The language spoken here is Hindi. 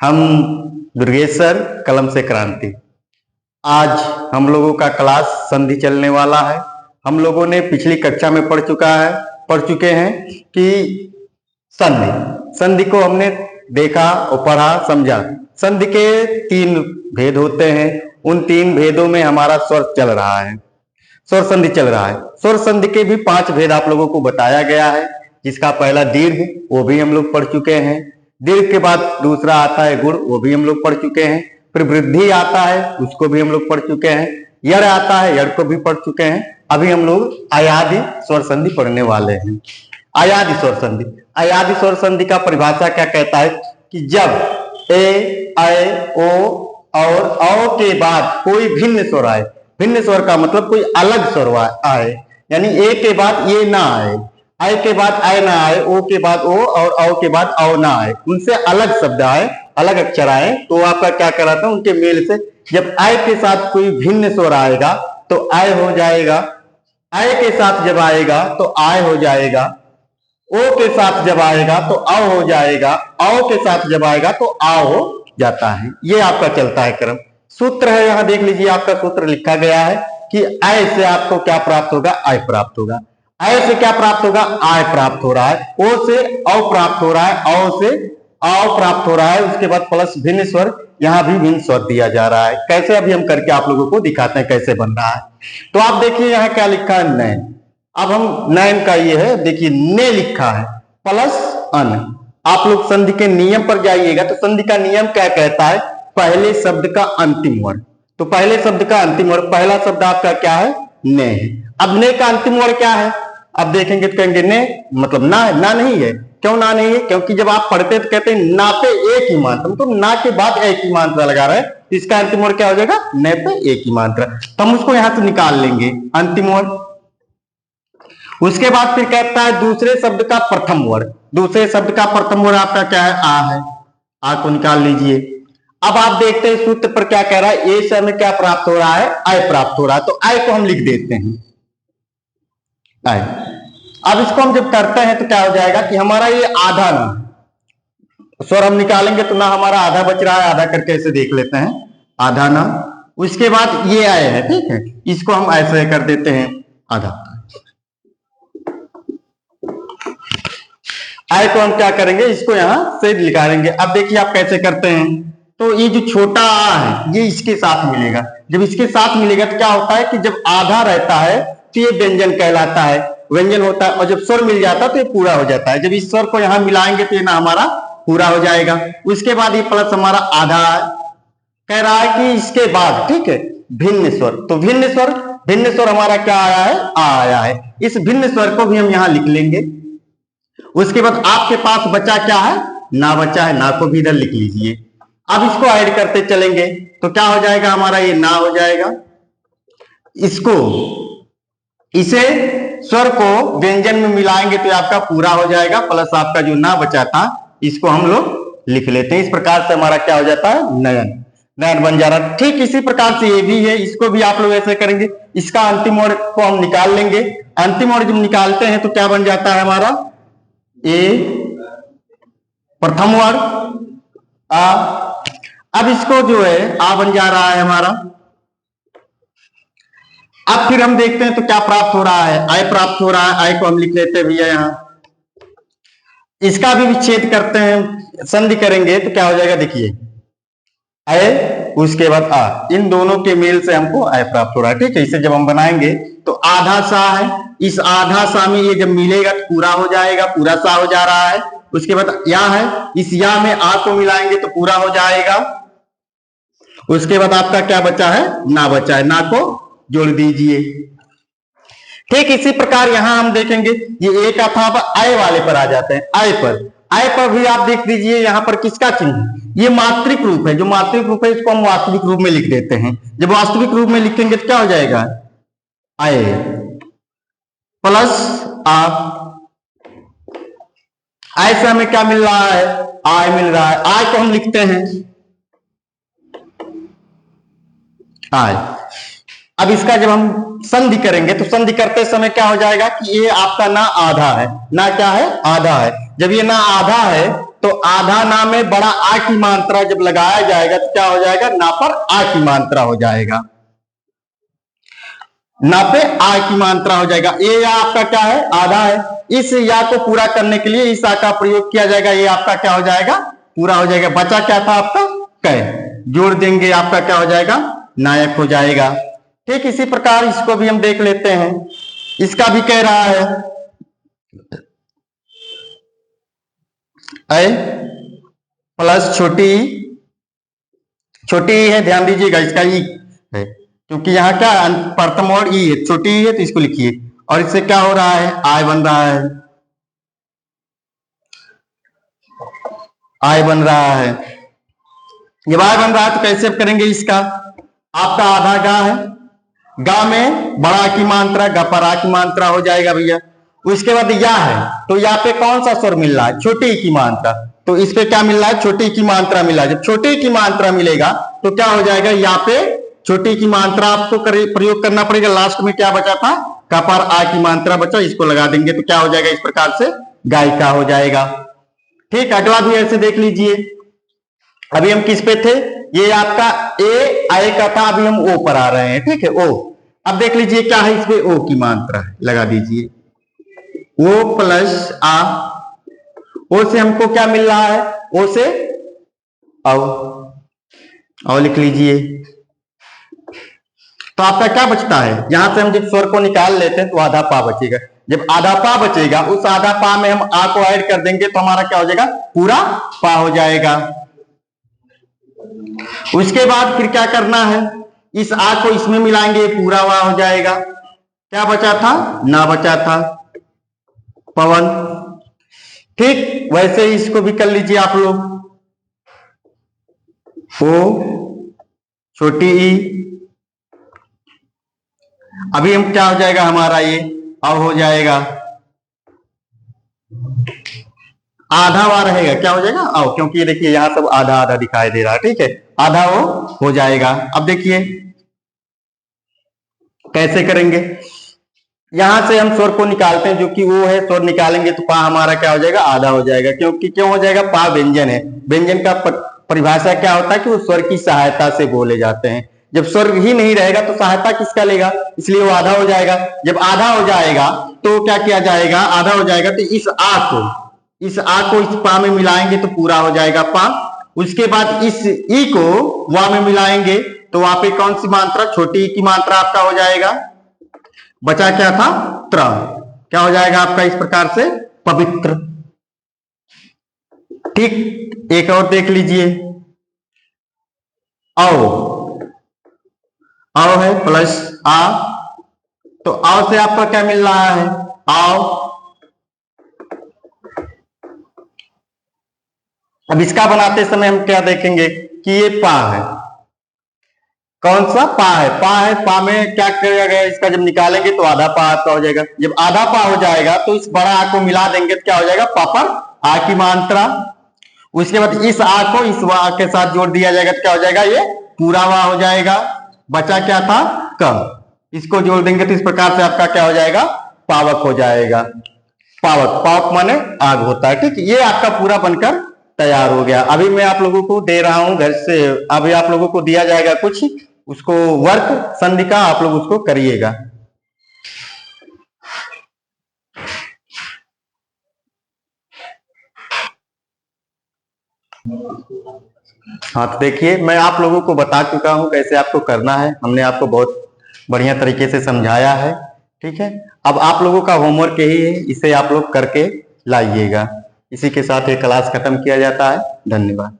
हम दुर्गेश सर, कलम से क्रांति। आज हम लोगों का क्लास संधि चलने वाला है। हम लोगों ने पिछली कक्षा में पढ़ चुके हैं कि संधि को हमने देखा और पढ़ा, समझा। संधि के 3 भेद होते हैं। उन 3 भेदों में हमारा स्वर चल रहा है, स्वर संधि चल रहा है। स्वर संधि के भी 5 भेद आप लोगों को बताया गया है, जिसका पहला दीर्घ, वो भी हम लोग पढ़ चुके हैं। दीर्घ के बाद दूसरा आता है गुण, वो भी हम लोग पढ़ चुके हैं। फिर वृद्धि आता है, उसको भी हम लोग पढ़ चुके हैं। यड़ आता है, यड़ को भी पढ़ चुके हैं। अभी हम लोग अयादि स्वर संधि पढ़ने वाले हैं। अयादि स्वर संधि, अयादि स्वर संधि का परिभाषा क्या कहता है कि जब ए, ऐ, ओ और औ के बाद कोई भिन्न स्वर आए। भिन्न स्वर का मतलब कोई अलग स्वर आए, यानी ए के बाद ये ना आए, आई के बाद आय ना आए, ओ के बाद ओ और औ के बाद औ ना आए, उनसे अलग शब्द आए, अलग अक्षर आए, तो आपका क्या कहलाता है, उनके मेल से जब आय के साथ कोई भिन्न स्वर आएगा तो आय हो जाएगा। आय के साथ जब आएगा तो आय हो जाएगा। ओ के साथ जब आएगा तो औ हो जाएगा। औ के साथ जब आएगा तो आ हो जाता है। ये आपका चलता है क्रम। सूत्र है, यहां देख लीजिए, आपका सूत्र लिखा गया है कि आय से आपको क्या प्राप्त होगा, आय प्राप्त होगा। आय से क्या प्राप्त होगा, आय प्राप्त हो रहा है। ओ से औ प्राप्त हो रहा है, औ से औ प्राप्त हो रहा है। उसके बाद प्लस भिन्न स्वर, यहां भी भिन्न स्वर दिया जा रहा है। कैसे, अभी हम करके आप लोगों को दिखाते हैं कैसे बन रहा है। तो आप देखिए यहाँ क्या लिखा है, नैन। अब हम नैन का ये है, देखिए ने लिखा है प्लस अन। आप लोग संधि के नियम पर जाइएगा तो संधि का नियम क्या कहता है, पहले शब्द का अंतिम वर्ण। तो पहले शब्द का अंतिम वर्ण, पहला शब्द आपका क्या है, ने है। अब ने का अंतिम वर्ण क्या है, अब देखेंगे तो कहेंगे ने मतलब ना है। ना नहीं है, क्यों ना नहीं है, क्योंकि जब आप पढ़ते तो कहते हैं ना पे एक ही मात्रा, मतलब ना के बाद एक ही मात्रा लगा रहे हैं, इसका अंतिम वर्ण क्या हो जाएगा, ने पे एक ही मात्रा। तो हम उसको यहां से निकाल लेंगे अंतिम वर्ण। उसके बाद फिर कहता है दूसरे शब्द का प्रथम वर्ण। दूसरे शब्द का प्रथम वर्ण आपका क्या है, आ है। आ को निकाल लीजिए। अब आप देखते हैं सूत्र पर क्या कह रहा है, ए से हमें क्या प्राप्त हो रहा है, आय प्राप्त हो रहा है। तो आय को हम लिख देते हैं, आय। अब इसको हम जब करते हैं तो क्या हो जाएगा कि हमारा ये आधा ना स्वर हम निकालेंगे तो ना हमारा आधा बच रहा है, आधा करके ऐसे देख लेते हैं, आधा ना। उसके बाद ये आय है, ठीक है, इसको हम ऐसे कर देते हैं आधा। आय को हम क्या करेंगे, इसको यहां से निकालेंगे। अब देखिए आप कैसे करते हैं, तो ये जो छोटा आ है ये इसके साथ मिलेगा। जब इसके साथ मिलेगा तो क्या होता है कि जब आधा रहता है तो ये व्यंजन कहलाता है, व्यंजन होता है। और जब स्वर मिल जाता है तो ये पूरा हो जाता है। जब इस स्वर को यहां मिलाएंगे तो ये ना हमारा पूरा हो जाएगा। उसके बाद ये प्लस हमारा आधा है। कह रहा है कि इसके बाद, ठीक है, भिन्न स्वर। तो भिन्न स्वर हमारा क्या आया है, आ आया है। इस भिन्न स्वर को भी हम यहां लिख लेंगे। उसके बाद आपके पास बचा क्या है, ना बचा है, ना को भी इधर लिख लीजिए। अब इसको ऐड करते चलेंगे तो क्या हो जाएगा, हमारा ये ना हो जाएगा। इसको इसे स्वर को व्यंजन में मिलाएंगे तो आपका पूरा हो जाएगा, प्लस आपका जो ना बचा था इसको हम लोग लिख लेते हैं। इस प्रकार से हमारा क्या हो जाता है, नयन। नयन बन जा रहा है। ठीक इसी प्रकार से ये भी है, इसको भी आप लोग ऐसे करेंगे। इसका अंतिम वर्ण को हम निकाल लेंगे। अंतिम वर्ण जब निकालते हैं तो क्या बन जाता है हमारा, ए प्रथम वर्ण आ। अब इसको जो है आ बन जा रहा है हमारा। अब फिर हम देखते हैं तो क्या प्राप्त हो रहा है, आय प्राप्त हो रहा है। आय को हम लिख लेते हैं भैया यहां। इसका भी विच्छेद करते हैं, संधि करेंगे तो क्या हो जाएगा, देखिए आय उसके बाद आ, इन दोनों के मेल से हमको आय प्राप्त हो रहा है। ठीक है, इसे जब हम बनाएंगे तो आधा सा है, इस आधा सा में ये जब मिलेगा तो पूरा हो जाएगा, पूरा सा हो जा रहा है। उसके बाद या है, इस या में आ को मिलाएंगे तो पूरा हो जाएगा। उसके बाद आपका क्या बचा है, ना बचा है, ना को जोड़ दीजिए। ठीक इसी प्रकार यहां हम देखेंगे, ये एक था, अब आय वाले पर आ जाते हैं। आय पर भी आप देख लीजिए, यहां पर किसका चिन्ह, ये मात्रिक रूप है। जो मात्रिक रूप है इसको हम वास्तविक रूप में लिख देते हैं। जब वास्तविक रूप में लिखेंगे तो क्या हो जाएगा, आय प्लस आ। आय से हमें क्या मिल रहा है, आय मिल रहा है। आय को हम लिखते हैं आय। अब इसका जब हम संधि करेंगे तो संधि करते समय क्या हो जाएगा कि ये आपका ना आधा है, ना क्या है, आधा है। जब ये ना आधा है तो आधा ना में बड़ा आ की मात्रा जब लगाया जाएगा तो क्या हो जाएगा, ना पर आ की मात्रा हो जाएगा, ना पे आ की मात्रा हो जाएगा। ये या आपका क्या है, आधा है। इस या को पूरा करने के लिए इस आ का प्रयोग किया जाएगा, ये आपका क्या हो जाएगा, पूरा हो जाएगा। बचा क्या था आपका, कै, जोड़ देंगे आपका क्या हो जाएगा, नायक हो जाएगा। ठीक इसी प्रकार इसको भी हम देख लेते हैं। इसका भी कह रहा है ऐ प्लस छोटी छोटी है, ध्यान दीजिएगा इसका ई है, क्योंकि यहाँ क्या प्रथम और ई है, छोटी ई है तो इसको लिखिए। और इससे क्या हो रहा है, आय बन रहा है, आय बन रहा है। जब आय बन रहा है तो कैसे करेंगे इसका, आपका आधा गा है, गा में बड़ा की मात्रा, गा पर आ की मात्रा हो जाएगा भैया। उसके बाद या है, तो यहाँ पे कौन सा स्वर मिल रहा है, छोटी की मात्रा, तो इस पे क्या मिल रहा है, छोटी की मात्रा मिला। जब छोटी की मात्रा मिलेगा तो क्या हो जाएगा, यहाँ पे छोटी की मात्रा आपको प्रयोग करना पड़ेगा। लास्ट में क्या बचा था, का पर आ की मात्रा बचा, इसको लगा देंगे तो क्या हो जाएगा, इस प्रकार से गायिका हो जाएगा। ठीक, अगला भी ऐसे देख लीजिए। अभी हम किस पे थे, ये आपका ए आए का था, अभी हम ओ पर आ रहे हैं। ठीक है, ओ। अब देख लीजिए क्या है, इसमें ओ की मात्रा है, लगा दीजिए ओ प्लस आ। ओ से हमको क्या मिल रहा है, ओ से औ लिख लीजिए। तो आपका क्या बचता है, यहां से हम जब स्वर को निकाल लेते हैं तो आधा पा बचेगा। जब आधा पा बचेगा, उस आधा पा में हम आ को ऐड कर देंगे तो हमारा क्या हो जाएगा, पूरा पा हो जाएगा। उसके बाद फिर क्या करना है, इस आ को इसमें मिलाएंगे, पूरा वा हो जाएगा। क्या बचा था, ना बचा था, पवन। ठीक, वैसे ही इसको भी कर लीजिए आप लोग, ओ छोटी ई। अभी हम क्या हो जाएगा हमारा, ये अब हो जाएगा, आधा वा रहेगा, क्या हो जाएगा आओ, क्योंकि ये देखिए यहां सब आधा आधा दिखाई दे रहा है। ठीक है, आधा वो हो जाएगा। अब देखिए कैसे करेंगे, यहां से हम स्वर को निकालते हैं, जो कि वो है, स्वर निकालेंगे तो पा हमारा क्या हो जाएगा, आधा हो जाएगा। क्योंकि क्यों हो जाएगा, पा व्यंजन है, व्यंजन का परिभाषा क्या होता है कि वो स्वर की सहायता से बोले जाते हैं। जब स्वर ही नहीं रहेगा तो सहायता किसका लेगा, इसलिए वो आधा हो जाएगा। जब आधा हो जाएगा तो क्या किया जाएगा, आधा हो जाएगा तो इस आ को इस पा में मिलाएंगे तो पूरा हो जाएगा पा। उसके बाद इस ई को वा में मिलाएंगे तो वहां पे कौन सी मात्रा, छोटी ई की मात्रा आपका हो जाएगा। बचा क्या था, त्र, क्या हो जाएगा आपका इस प्रकार से, पवित्र। ठीक, एक और देख लीजिए, आओ है प्लस आ, तो आओ से आपका क्या मिल रहा है, आओ। अब इसका बनाते समय हम क्या देखेंगे कि ये पा है, कौन सा पा है, पा में क्या किया गया, इसका जब निकालेंगे तो आधा पा आपका हो जाएगा। जब आधा पा हो जाएगा तो इस बड़ा आ को मिला देंगे तो क्या हो जाएगा, पा पर आ की मात्रा। उसके बाद इस आ को इस वा के साथ जोड़ दिया जाएगा तो क्या हो जाएगा, ये पूरा वा हो जाएगा। बचा क्या था, क, इसको जोड़ देंगे तो इस प्रकार से आपका क्या हो जाएगा, पावक हो जाएगा। पावक माने आग होता है। ठीक, ये आपका पूरा बनकर तैयार हो गया। अभी मैं आप लोगों को दे रहा हूं घर से, अभी आप लोगों को दिया जाएगा कुछ, उसको वर्क संधि का आप लोग उसको करिएगा। हाँ, तो देखिए मैं आप लोगों को बता चुका हूं कैसे आपको करना है, हमने आपको बहुत बढ़िया तरीके से समझाया है। ठीक है, अब आप लोगों का होमवर्क यही है, इसे आप लोग करके लाइएगा। इसी के साथ ये क्लास खत्म किया जाता है। धन्यवाद।